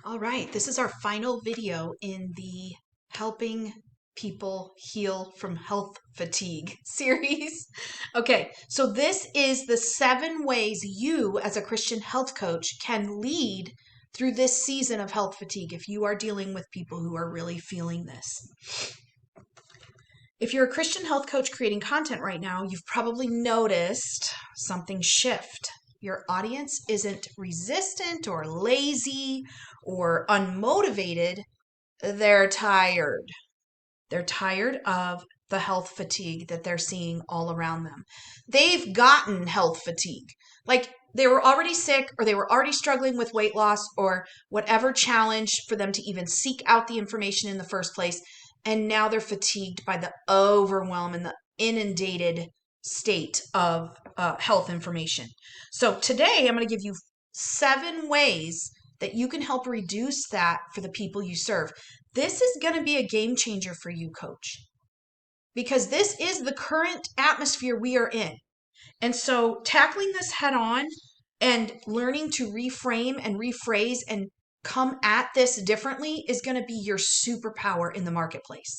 All right, this is our final video in the Helping People Heal from Health Fatigue series. Okay, so this is the 7 ways you, as a Christian health coach, can lead through this season of health fatigue if you are dealing with people who are really feeling this. If you're a Christian health coach creating content right now, you've probably noticed something shift. Your audience isn't resistant or lazy or unmotivated. They're tired. They're tired of the health fatigue that they're seeing all around them. They've gotten health fatigue. Like they were already sick or they were already struggling with weight loss or whatever challenge for them to even seek out the information in the first place. And now they're fatigued by the overwhelm and the inundated state of health information. So today I'm going to give you 7 ways that you can help reduce that for the people you serve. This is going to be a game changer for you, coach, because this is the current atmosphere we are in. And so tackling this head on and learning to reframe and rephrase and come at this differently is going to be your superpower in the marketplace.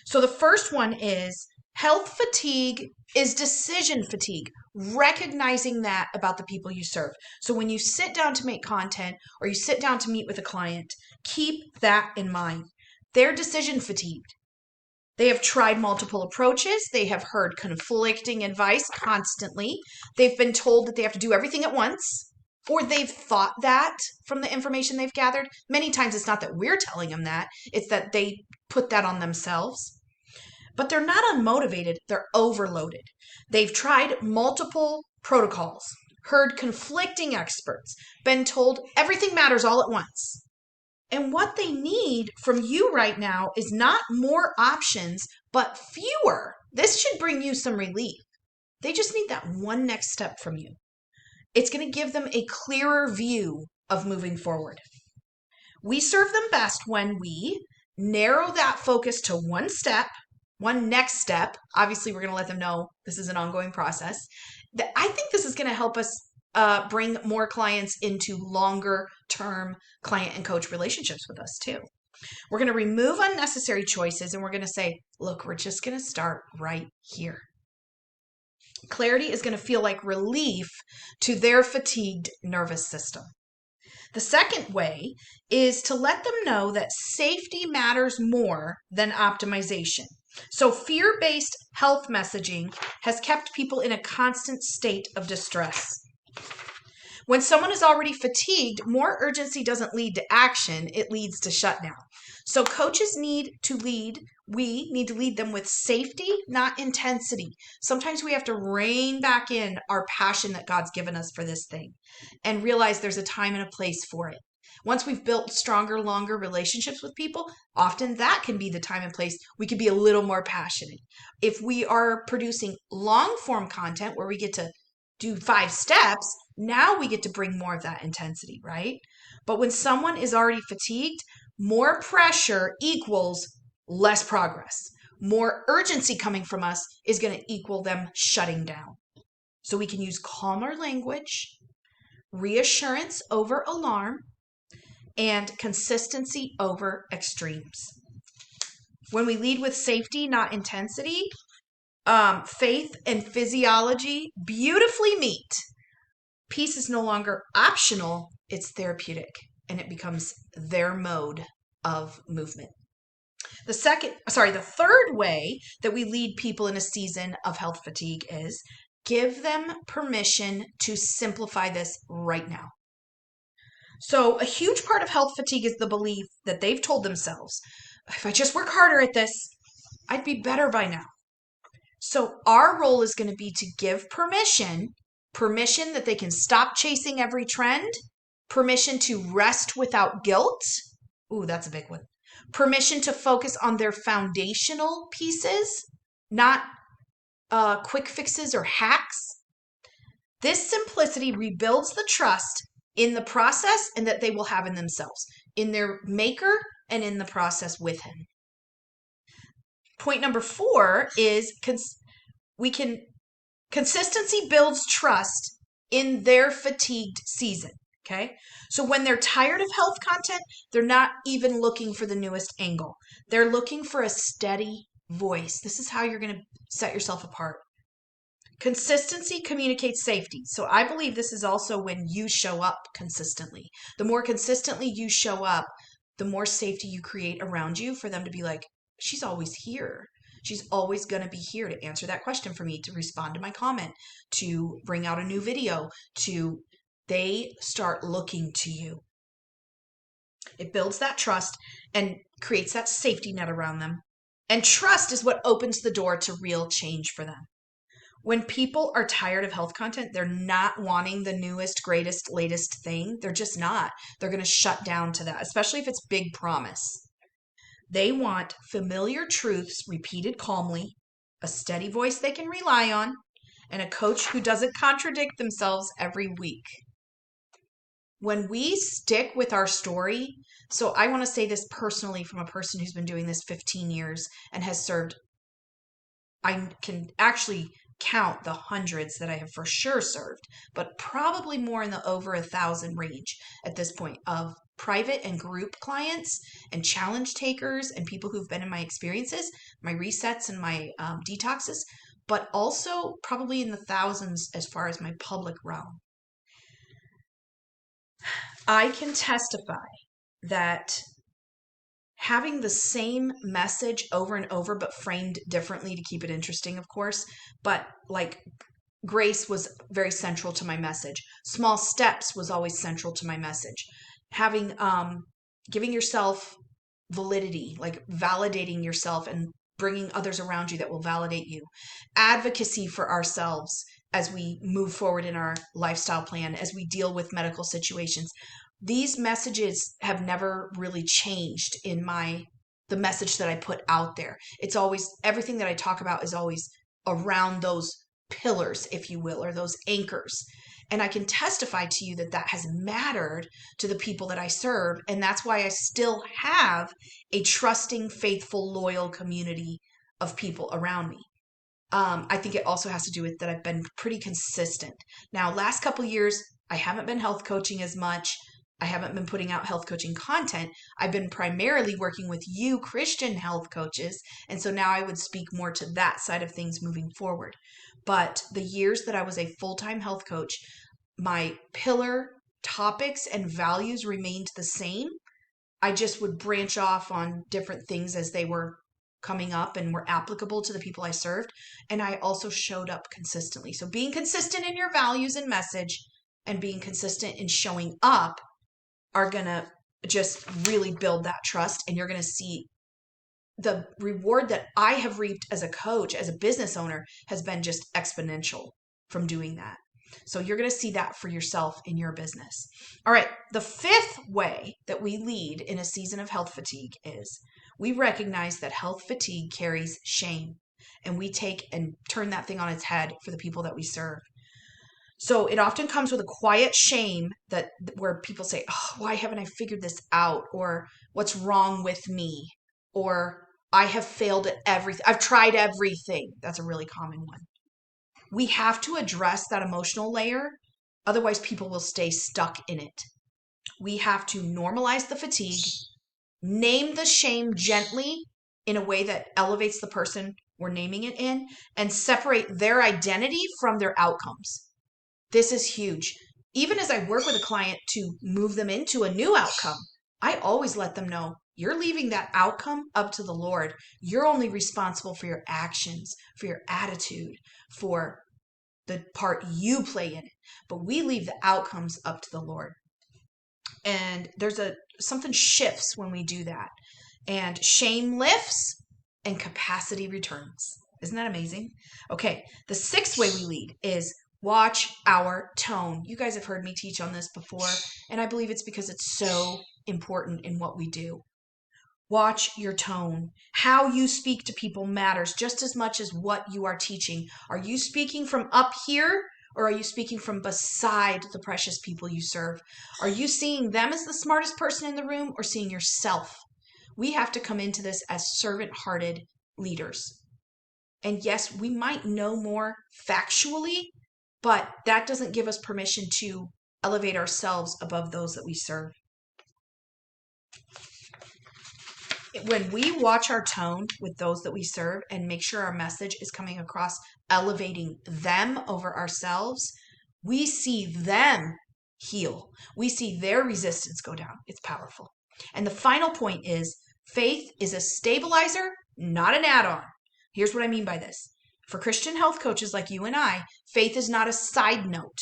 So the first one is health fatigue is decision fatigue, recognizing that about the people you serve. So when you sit down to make content or you sit down to meet with a client, keep that in mind. They're decision fatigued. They have tried multiple approaches. They have heard conflicting advice constantly. They've been told that they have to do everything at once, or they've thought that from the information they've gathered. Many times it's not that we're telling them that, it's that they put that on themselves. But they're not unmotivated, they're overloaded. They've tried multiple protocols, heard conflicting experts, been told everything matters all at once. And what they need from you right now is not more options, but fewer. This should bring you some relief. They just need that one next step from you. It's going to give them a clearer view of moving forward. We serve them best when we narrow that focus to one step, one next step. Obviously, we're going to let them know this is an ongoing process. I think this is going to help us bring more clients into longer term client and coach relationships with us too. We're going to remove unnecessary choices and we're going to say, look, we're just going to start right here. Clarity is going to feel like relief to their fatigued nervous system. The second way is to let them know that safety matters more than optimization. So fear-based health messaging has kept people in a constant state of distress. When someone is already fatigued, more urgency doesn't lead to action, it leads to shutdown. So coaches we need to lead them with safety, not intensity. Sometimes we have to rein back in our passion that God's given us for this thing and realize there's a time and a place for it. Once we've built stronger, longer relationships with people, often that can be the time and place we can be a little more passionate. If we are producing long form content where we get to do 5 steps, now we get to bring more of that intensity, right? But when someone is already fatigued, more pressure equals less progress. More urgency coming from us is going to equal them shutting down. So we can use calmer language, reassurance over alarm, and consistency over extremes. When we lead with safety, not intensity, faith and physiology beautifully meet. Peace is no longer optional, it's therapeutic, and it becomes their mode of movement. The third way that we lead people in a season of health fatigue is give them permission to simplify this right now. So a huge part of health fatigue is the belief that they've told themselves, if I just work harder at this, I'd be better by now. So our role is going to be to give permission that they can stop chasing every trend, permission to rest without guilt. Ooh, that's a big one. Permission to focus on their foundational pieces, not quick fixes or hacks. This simplicity rebuilds the trust in the process and that they will have in themselves, in their maker and in the process with him. Point number 4 is consistency builds trust in their fatigued season. Okay. So when they're tired of health content, they're not even looking for the newest angle. They're looking for a steady voice. This is how you're going to set yourself apart. Consistency communicates safety. So I believe this is also when you show up consistently. The more consistently you show up, the more safety you create around you for them to be like, she's always here. She's always going to be here to answer that question for me, to respond to my comment, to bring out a new video, they start looking to you. It builds that trust and creates that safety net around them. And trust is what opens the door to real change for them. When people are tired of health content, they're not wanting the newest, greatest, latest thing. They're just not. They're going to shut down to that, especially if it's big promise. They want familiar truths repeated calmly, a steady voice they can rely on, and a coach who doesn't contradict themselves every week. When we stick with our story, so I want to say this personally from a person who's been doing this 15 years and has served, I can actually count the hundreds that I have for sure served, but probably more in the over 1,000 range at this point of private and group clients and challenge takers and people who've been in my experiences, my resets and my detoxes, but also probably in the thousands as far as my public realm. I can testify that having the same message over and over, but framed differently to keep it interesting, of course, but like grace was very central to my message. Small steps was always central to my message. Having, giving yourself validity, like validating yourself and bringing others around you that will validate you. Advocacy for ourselves as we move forward in our lifestyle plan, as we deal with medical situations. These messages have never really changed in the message that I put out there. It's always, everything that I talk about is always around those pillars, if you will, or those anchors. And I can testify to you that that has mattered to the people that I serve. And that's why I still have a trusting, faithful, loyal community of people around me. I think it also has to do with that I've been pretty consistent. Now, last couple years, I haven't been health coaching as much. I haven't been putting out health coaching content. I've been primarily working with you Christian health coaches. And so now I would speak more to that side of things moving forward. But the years that I was a full-time health coach, my pillar topics and values remained the same. I just would branch off on different things as they were coming up and were applicable to the people I served. And I also showed up consistently. So being consistent in your values and message and being consistent in showing up are going to just really build that trust. And you're going to see the reward that I have reaped as a coach, as a business owner, has been just exponential from doing that. So you're going to see that for yourself in your business. All right. The fifth way that we lead in a season of health fatigue is we recognize that health fatigue carries shame, and we take and turn that thing on its head for the people that we serve. So it often comes with a quiet shame that where people say, oh, why haven't I figured this out? Or what's wrong with me? Or I have failed at everything. I've tried everything. That's a really common one. We have to address that emotional layer. Otherwise, people will stay stuck in it. We have to normalize the fatigue, name the shame gently in a way that elevates the person we're naming it in, and separate their identity from their outcomes. This is huge. Even as I work with a client to move them into a new outcome, I always let them know you're leaving that outcome up to the Lord. You're only responsible for your actions, for your attitude, for the part you play in it. But we leave the outcomes up to the Lord. And there's something shifts when we do that. And shame lifts and capacity returns. Isn't that amazing? Okay, the sixth way we lead is watch our tone. You guys have heard me teach on this before, and I believe it's because it's so important in what we do. Watch your tone. How you speak to people matters just as much as what you are teaching. Are you speaking from up here, or are you speaking from beside the precious people you serve? Are you seeing them as the smartest person in the room, or seeing yourself? We have to come into this as servant-hearted leaders. And yes, we might know more factually, but that doesn't give us permission to elevate ourselves above those that we serve. When we watch our tone with those that we serve and make sure our message is coming across elevating them over ourselves, we see them heal. We see their resistance go down. It's powerful. And the final point is faith is a stabilizer, not an add-on. Here's what I mean by this. For Christian health coaches like you and I, faith is not a side note.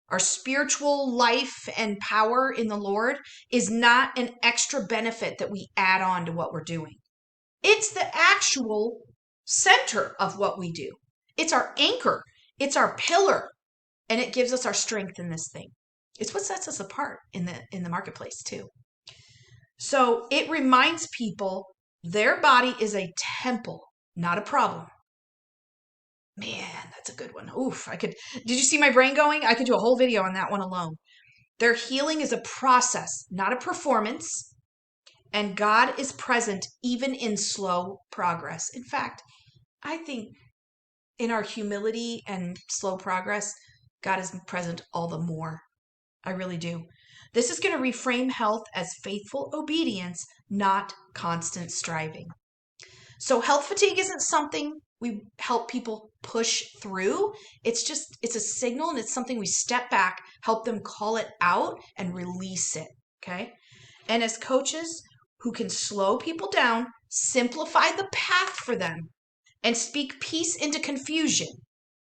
Our spiritual life and power in the Lord is not an extra benefit that we add on to what we're doing. It's the actual center of what we do. It's our anchor. It's our pillar. And it gives us our strength in this thing. It's what sets us apart in the marketplace too. So it reminds people their body is a temple, not a problem. Man, that's a good one. Oof, did you see my brain going? I could do a whole video on that one alone. Their healing is a process, not a performance. And God is present even in slow progress. In fact, I think in our humility and slow progress, God is present all the more. I really do. This is going to reframe health as faithful obedience, not constant striving. So health fatigue isn't something we help people push through. It's a signal, and it's something we step back, help them call it out and release it. Okay. And as coaches who can slow people down, simplify the path for them, and speak peace into confusion,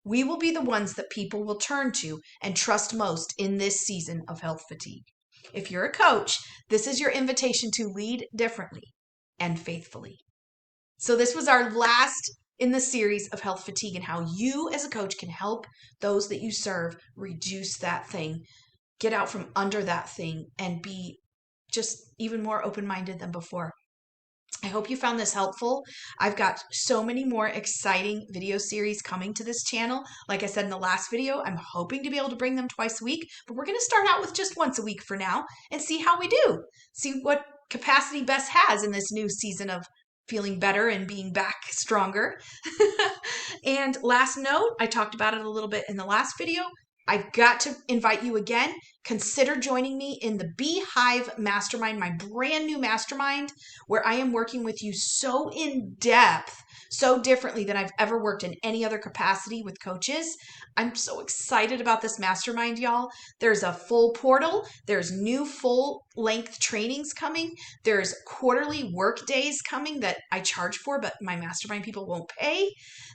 we will be the ones that people will turn to and trust most in this season of health fatigue. If you're a coach, this is your invitation to lead differently and faithfully. So this was our last in the series of health fatigue and how you as a coach can help those that you serve reduce that thing, get out from under that thing, and be just even more open-minded than before. I hope you found this helpful. I've got so many more exciting video series coming to this channel. Like I said in the last video, I'm hoping to be able to bring them twice a week, but we're going to start out with just once a week for now and see how we do. See what capacity Bess has in this new season of feeling better and being back stronger. And last note, I talked about it a little bit in the last video. I've got to invite you again. Consider joining me in the Beehive Mastermind, my brand new mastermind, where I am working with you so in depth, so differently than I've ever worked in any other capacity with coaches. I'm so excited about this mastermind, y'all. There's a full portal. There's new full length trainings coming. There's quarterly work days coming that I charge for, but my mastermind people won't pay.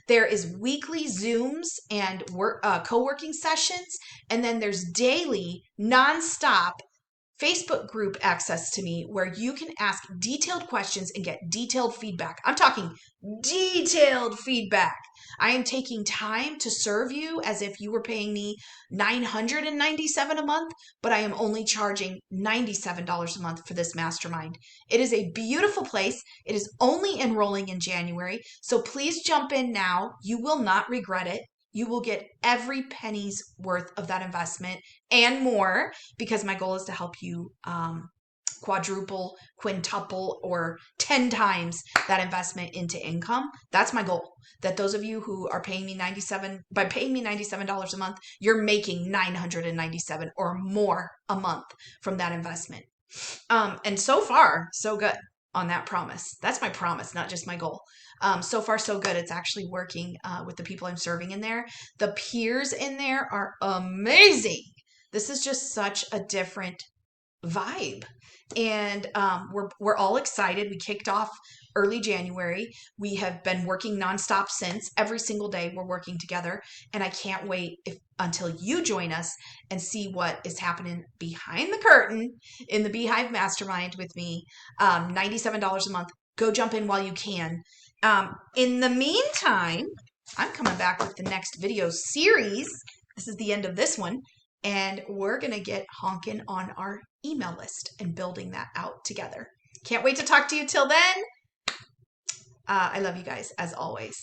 There is weekly Zooms and co-working sessions. And then there's daily, nonstop Facebook group access to me where you can ask detailed questions and get detailed feedback. I'm talking detailed feedback. I am taking time to serve you as if you were paying me $997 a month, but I am only charging $97 a month for this mastermind. It is a beautiful place. It is only enrolling in January, so please jump in now. You will not regret it. You will get every penny's worth of that investment and more, because my goal is to help you quadruple, quintuple, or 10 times that investment into income. That's my goal. That those of you who are paying me by paying me $97 a month, you're making $997 or more a month from that investment. And so far, so good on that promise. That's my promise, not just my goal. So far, so good. It's actually working with the people I'm serving in there. The peers in there are amazing. This is just such a different vibe. And we're all excited. We kicked off early January. We have been working nonstop since. Every single day we're working together. And I can't wait until you join us and see what is happening behind the curtain in the Beehive Mastermind with me. $97 a month. Go jump in while you can. In the meantime, I'm coming back with the next video series. This is the end of this one. And we're going to get honking on our email list and building that out together. Can't wait to talk to you till then. I love you guys as always.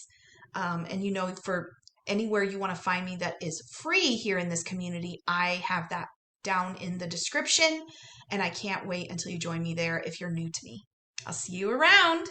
And you know, for anywhere you want to find me that is free here in this community, I have that down in the description. And I can't wait until you join me there if you're new to me. I'll see you around.